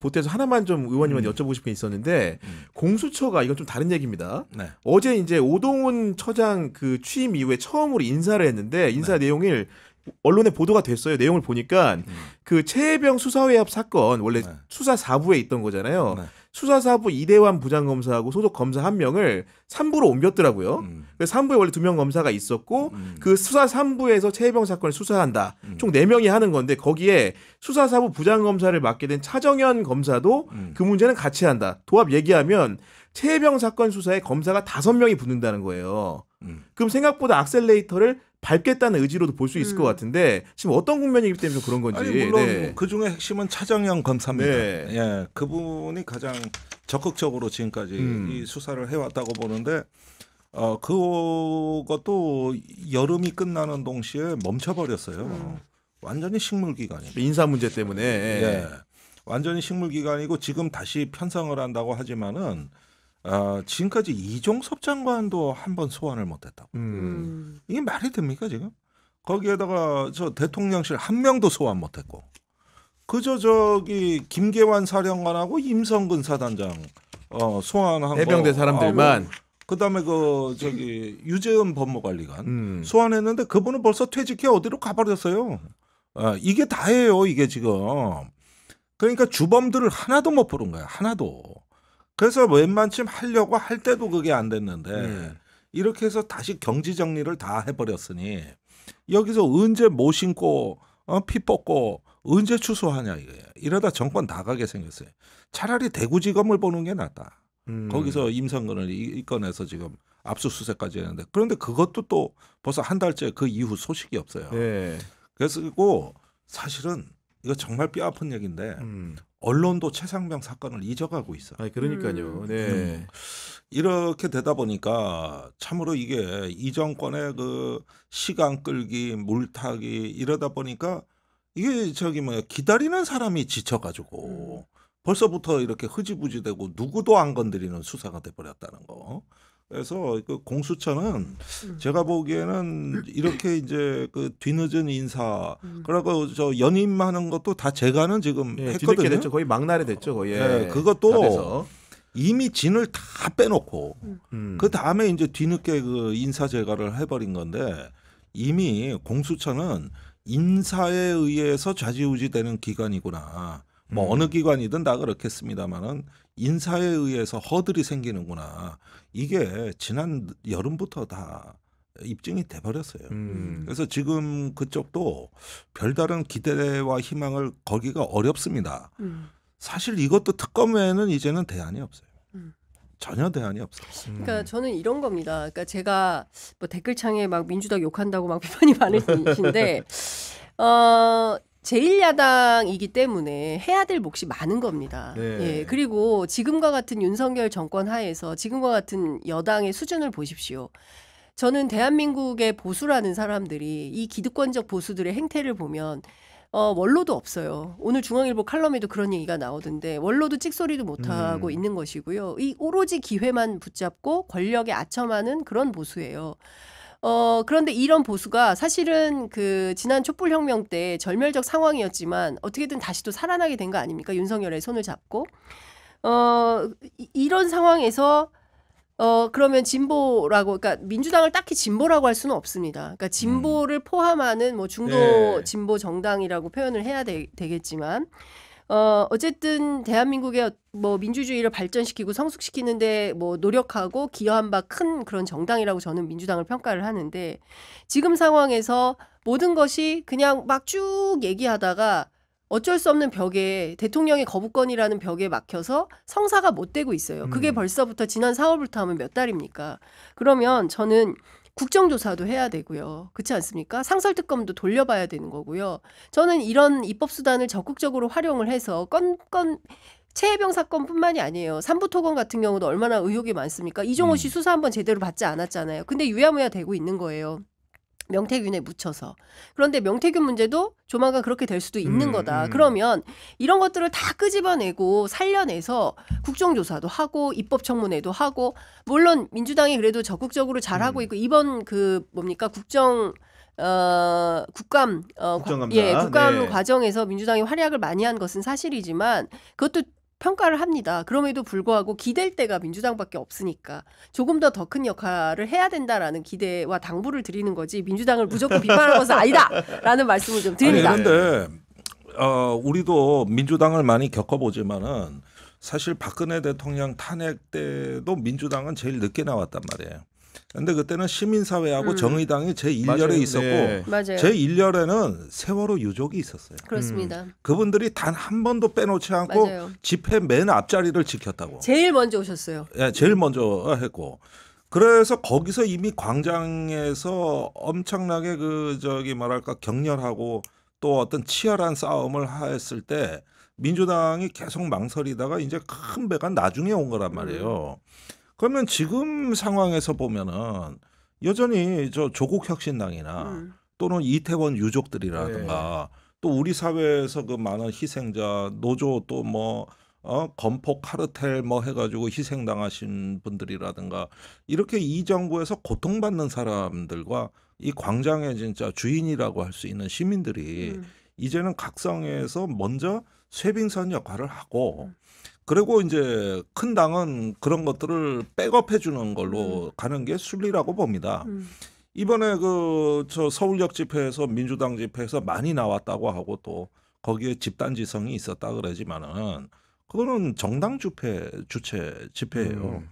보태서 하나만 좀 의원님한테 여쭤보고 싶은 게 있었는데 공수처가 이건 좀 다른 얘기입니다. 네. 어제 이제 오동훈 처장 그 취임 이후에 처음으로 인사를 했는데 인사 내용을 언론에 보도가 됐어요. 내용을 보니까 그 최혜병 수사회합 사건 원래 수사 4부에 있던 거잖아요. 수사 4부 이대환 부장검사하고 소속 검사 1명을 3부로 옮겼더라고요. 그래서 3부에 원래 2명 검사가 있었고 그 수사 3부에서 최혜병 사건을 수사한다. 총 4명이 하는 건데 거기에 수사 4부 부장검사를 맡게 된 차정현 검사도 그 문제는 같이 한다. 도합 얘기하면 최혜병 사건 수사에 검사가 5명이 붙는다는 거예요. 그럼 생각보다 악셀레이터를 밟겠다는 의지로도 볼 수 있을 것 같은데 지금 어떤 국면이기 때문에 그런 건지. 아니, 물론 그중에 핵심은 차정현 검사입니다. 예, 그분이 가장 적극적으로 지금까지 이 수사를 해왔다고 보는데 그것도 여름이 끝나는 동시에 멈춰버렸어요. 완전히 식물기관이에요. 인사 문제 때문에. 예, 완전히 식물기관이고 지금 다시 편성을 한다고 하지만은 지금까지 이종섭 장관도 한 번 소환을 못했다고. 이게 말이 됩니까 지금? 거기에다가 저 대통령실 한 명도 소환 못했고, 그저 저기 김계환 사령관하고 임성근 사단장 소환한 해병대 사람들만. 그다음에 그 저기 유재은 법무관리관 소환했는데 그분은 벌써 퇴직해 어디로 가버렸어요. 이게 다예요 이게 지금. 그러니까 주범들을 하나도 못 부른 거야 하나도. 그래서 웬만큼 하려고 할 때도 그게 안 됐는데 이렇게 해서 다시 경지 정리를 다 해버렸으니 여기서 언제 뭐 신고 피 뽑고 언제 추수하냐 이게. 이러다 정권 나가게 생겼어요. 차라리 대구지검을 보는 게 낫다. 거기서 임성근을 이끌어내서 지금 압수수색까지 했는데 그런데 그것도 또 벌써 한 달째 그 이후 소식이 없어요. 네. 그래서 사실은 이거 정말 뼈아픈 얘기인데 언론도 최상병 사건을 잊어가고 있어. 그러니까요. 네. 이렇게 되다 보니까 참으로 이게 이 정권의 그 시간 끌기, 물타기 이러다 보니까 이게 기다리는 사람이 지쳐가지고 벌써부터 이렇게 흐지부지되고 누구도 안 건드리는 수사가 돼버렸다는 거. 그래서 그 공수처는 제가 보기에는 이렇게 이제 그 뒤늦은 인사 그리고 저 연임하는 것도 다 제가는 지금 했거든요. 됐죠. 거의 막날에 됐죠. 거의. 네, 그것도 이미 진을 다 빼놓고 그 다음에 이제 뒤늦게 그 인사 제거를 해버린 건데 이미 공수처는 인사에 의해서 좌지우지되는 기관이구나. 뭐 어느 기관이든 다 그렇겠습니다만은 인사에 의해서 허들이 생기는구나. 이게 지난 여름부터 다 입증이 돼버렸어요. 그래서 지금 그쪽도 별다른 기대와 희망을 걸기가 어렵습니다. 사실 이것도 특검 외에는 이제는 대안이 없어요. 전혀 대안이 없어요. 그러니까 저는 이런 겁니다. 그러니까 제가 뭐 댓글창에 막 민주당 욕한다고 막 비판이 많으신데 제1야당이기 때문에 해야 될 몫이 많은 겁니다. 예, 그리고 지금과 같은 윤석열 정권 하에서 지금과 같은 여당의 수준을 보십시오. 저는 대한민국의 보수라는 사람들이 이 기득권적 보수들의 행태를 보면 원로도 없어요. 오늘 중앙일보 칼럼에도 그런 얘기가 나오던데 원로도 찍소리도 못하고 있는 것이고요. 이 오로지 기회만 붙잡고 권력에 아첨하는 그런 보수예요. 그런데 이런 보수가 사실은 그 지난 촛불혁명 때 절멸적 상황이었지만 어떻게든 다시 또 살아나게 된 거 아닙니까? 윤석열의 손을 잡고. 이런 상황에서 그러면 진보라고, 그러니까 민주당을 딱히 진보라고 할 수는 없습니다. 그러니까 진보를 포함하는 뭐 중도 진보 정당이라고 표현을 해야 되겠지만, 어쨌든 대한민국의 뭐 민주주의를 발전시키고 성숙시키는데 뭐 노력하고 기여한 바 큰 그런 정당이라고 저는 민주당을 평가를 하는데, 지금 상황에서 모든 것이 그냥 막 쭉 얘기하다가 어쩔 수 없는 벽에, 대통령의 거부권이라는 벽에 막혀서 성사가 못 되고 있어요. 그게 벌써부터 지난 4월부터 하면 몇 달입니까? 그러면 저는 국정조사도 해야 되고요. 그렇지 않습니까? 상설특검도 돌려봐야 되는 거고요. 저는 이런 입법수단을 적극적으로 활용을 해서 최혜병 사건뿐만이 아니에요. 삼부토건 같은 경우도 얼마나 의혹이 많습니까? 이종호 씨 수사 한번 제대로 받지 않았잖아요. 근데 유야무야 되고 있는 거예요. 명태균에 묻혀서. 그런데 명태균 문제도 조만간 그렇게 될 수도 있는 거다. 그러면 이런 것들을 다 끄집어내고 살려내서 국정조사도 하고 입법청문회도 하고, 물론 민주당이 그래도 적극적으로 잘하고 있고, 이번 그 뭡니까 국감 국감감사. 국감 과정에서 민주당이 활약을 많이 한 것은 사실이지만 그것도 평가를 합니다. 그럼에도 불구하고 기댈 때가 민주당밖에 없으니까 조금 더 큰 역할을 해야 된다라는 기대와 당부를 드리는 거지 민주당을 무조건 비판하는 것은 아니다라는 말씀을 좀 드립니다. 아니, 그런데 우리도 민주당을 많이 겪어보지만은 사실 박근혜 대통령 탄핵 때도 민주당은 제일 늦게 나왔단 말이에요. 근데 그때는 시민사회하고 정의당이 제1열에 있었고 네. 맞아요. 제1열에는 세월호 유족이 있었어요. 그렇습니다. 그분들이 단 한 번도 빼놓지 않고 맞아요. 집회 맨 앞자리를 지켰다고. 제일 먼저 오셨어요. 예, 제일 먼저 했고. 그래서 거기서 이미 광장에서 엄청나게 뭐랄까 격렬하고 또 어떤 치열한 싸움을 했을 때 민주당이 계속 망설이다가 이제 큰 배가 나중에 온 거란 말이에요. 그러면 지금 상황에서 보면은 여전히 조국 혁신당이나 또는 이태원 유족들이라든가 또 우리 사회에서 그 많은 희생자 노조 또 건폭 카르텔 해가지고 희생당하신 분들이라든가 이렇게 이 정부에서 고통받는 사람들과 이 광장의 진짜 주인이라고 할 수 있는 시민들이 이제는 각성해서 먼저 쇄빙선 역할을 하고 그리고 이제 큰 당은 그런 것들을 백업해 주는 걸로 가는 게 순리라고 봅니다. 이번에 서울역 집회에서 민주당 집회에서 많이 나왔다고 하고 또 거기에 집단지성이 있었다 그러지만은 그거는 정당 주체 집회예요.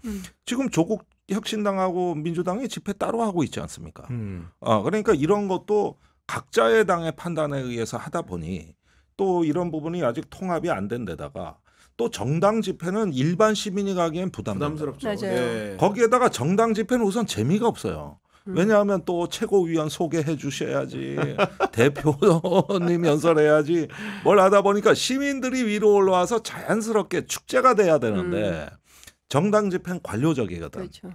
지금 조국 혁신당하고 민주당이 집회 따로 하고 있지 않습니까? 그러니까 이런 것도 각자의 당의 판단에 의해서 하다 보니 또 이런 부분이 아직 통합이 안 된 데다가 또 정당 집회는 일반 시민이 가기엔 부담스럽죠. 맞아요. 네. 거기에다가 정당 집회는 우선 재미가 없어요. 왜냐하면 또 최고위원 소개해 주셔야지 대표님 연설해야지 뭘 하다 보니까 시민들이 위로 올라와서 자연스럽게 축제가 돼야 되는데 정당 집회는 관료적이거든. 그렇죠.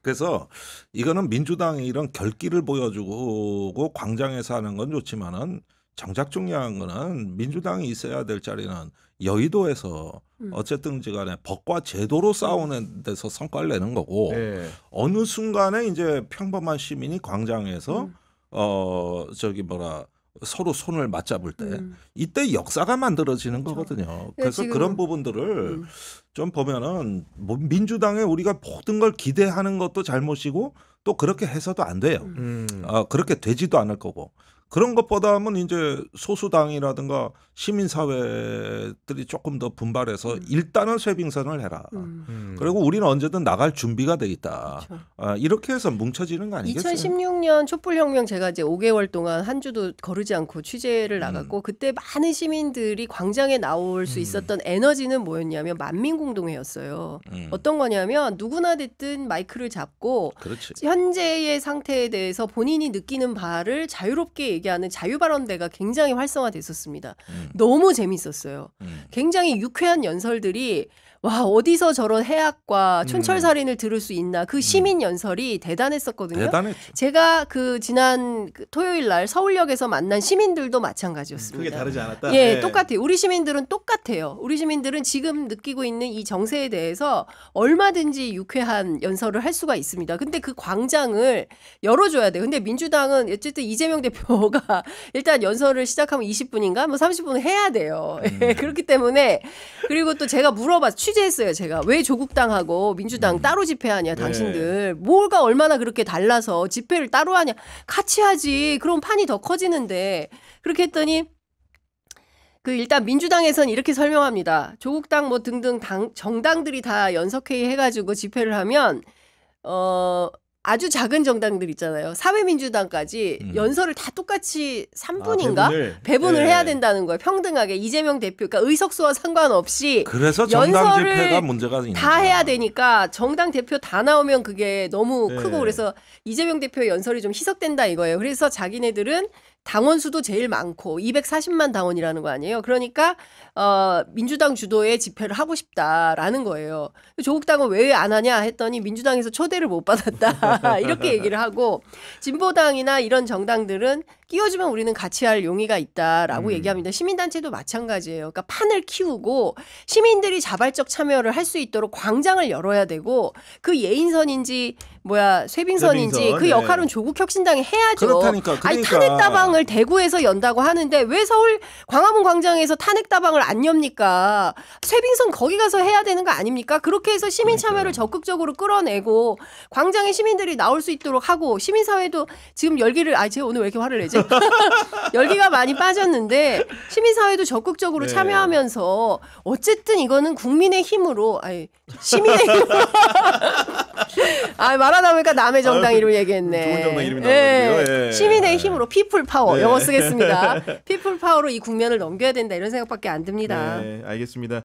그래서 이거는 민주당이 이런 결기를 보여주고 광장에서 하는 건 좋지만은 정작 중요한 거는 민주당이 있어야 될 자리는 여의도에서 어쨌든지 간에 법과 제도로 싸우는 데서 성과를 내는 거고 네. 어느 순간에 이제 평범한 시민이 광장에서 서로 손을 맞잡을 때 이때 역사가 만들어지는 거거든요. 그래서 지금, 그런 부분들을 좀 보면은 민주당에 우리가 모든 걸 기대하는 것도 잘못이고 또 그렇게 해서도 안 돼요. 그렇게 되지도 않을 거고. 그런 것보다는 이제 소수당이라든가 시민사회들이 조금 더 분발해서 일단은 쇄빙선을 해라. 그리고 우리는 언제든 나갈 준비가 돼 있다. 그렇죠. 이렇게 해서 뭉쳐지는 거 아니겠어요? 2016년 촛불혁명 제가 이제 5개월 동안 한 주도 거르지 않고 취재를 나갔고 그때 많은 시민들이 광장에 나올 수 있었던 에너지는 뭐였냐면 만민공동회였어요. 어떤 거냐면 누구나 됐든 마이크를 잡고 그렇지. 현재의 상태에 대해서 본인이 느끼는 바를 자유롭게 얘기하는 자유발언대가 굉장히 활성화됐었습니다. 너무 재밌었어요. 굉장히 유쾌한 연설들이 와 어디서 저런 해악과 촌철살인을 들을 수 있나 그 시민 연설이 대단했었거든요. 대단했죠. 제가 지난 토요일 날 서울역에서 만난 시민들도 마찬가지였습니다. 크게 다르지 않았다. 예, 네. 똑같아요. 우리 시민들은 똑같아요. 우리 시민들은 지금 느끼고 있는 이 정세에 대해서 얼마든지 유쾌한 연설을 할 수가 있습니다. 근데 그 광장을 열어줘야 돼요. 근데 민주당은 어쨌든 이재명 대표가 일단 연설을 시작하면 20분인가 뭐 30분 해야 돼요. 예, 그렇기 때문에 그리고 또 제가 취재했어요. 제가 왜 조국당하고 민주당 따로 집회하냐 당신들 뭐가 얼마나 그렇게 달라서 집회를 따로 하냐 같이 하지 그럼 판이 더 커지는데 그렇게 했더니 일단 민주당에서는 이렇게 설명합니다. 조국당 뭐 등등 정당들이 다 연석회의 해가지고 집회를 하면 아주 작은 정당들 있잖아요. 사회민주당까지 연설을 다 똑같이 3분인가 배분을 해야 된다는 거예요. 평등하게 이재명 대표 그러니까 의석수와 상관없이 그래서 정당 집회가 문제가 있는 다 해야 되니까 정당 대표 다 나오면 그게 너무 크고 그래서 이재명 대표 연설이 좀 희석된다 이거예요. 그래서 자기네들은 당원 수도 제일 많고 240만 당원이라는 거 아니에요. 그러니까 민주당 주도의 집회를 하고 싶다라는 거예요. 조국당은 왜 안 하냐 했더니 민주당에서 초대를 못 받았다. 이렇게 얘기를 하고 진보당이나 이런 정당들은 끼워주면 우리는 같이 할 용의가 있다라고 얘기합니다. 시민단체도 마찬가지예요. 그러니까 판을 키우고 시민들이 자발적 참여를 할 수 있도록 광장을 열어야 되고 그 예인선인지 쇠빙선인지 쇠빙선, 그 역할은 조국 혁신당이 해야죠. 그렇다니까. 아니 탄핵다방을 대구에서 연다고 하는데 왜 서울 광화문 광장에서 탄핵다방을 안 엽니까? 쇠빙선 거기 가서 해야 되는 거 아닙니까? 그렇게 해서 시민 참여를 적극적으로 끌어내고 광장에 시민들이 나올 수 있도록 하고 시민사회도 지금 열기를 제가 오늘 왜 이렇게 화를 내지? 열기가 많이 빠졌는데 시민사회도 적극적으로 네. 참여하면서 어쨌든 이거는 국민의 힘으로 시민의 힘으로 말하다 보니까 남의 정당 이름 얘기했네. 좋은 정당 이름이 나오는데요. 예. 시민의 힘으로 피플 파워 네. 영어 쓰겠습니다. 피플 파워로 이 국면을 넘겨야 된다 이런 생각밖에 안 듭니다. 네, 알겠습니다.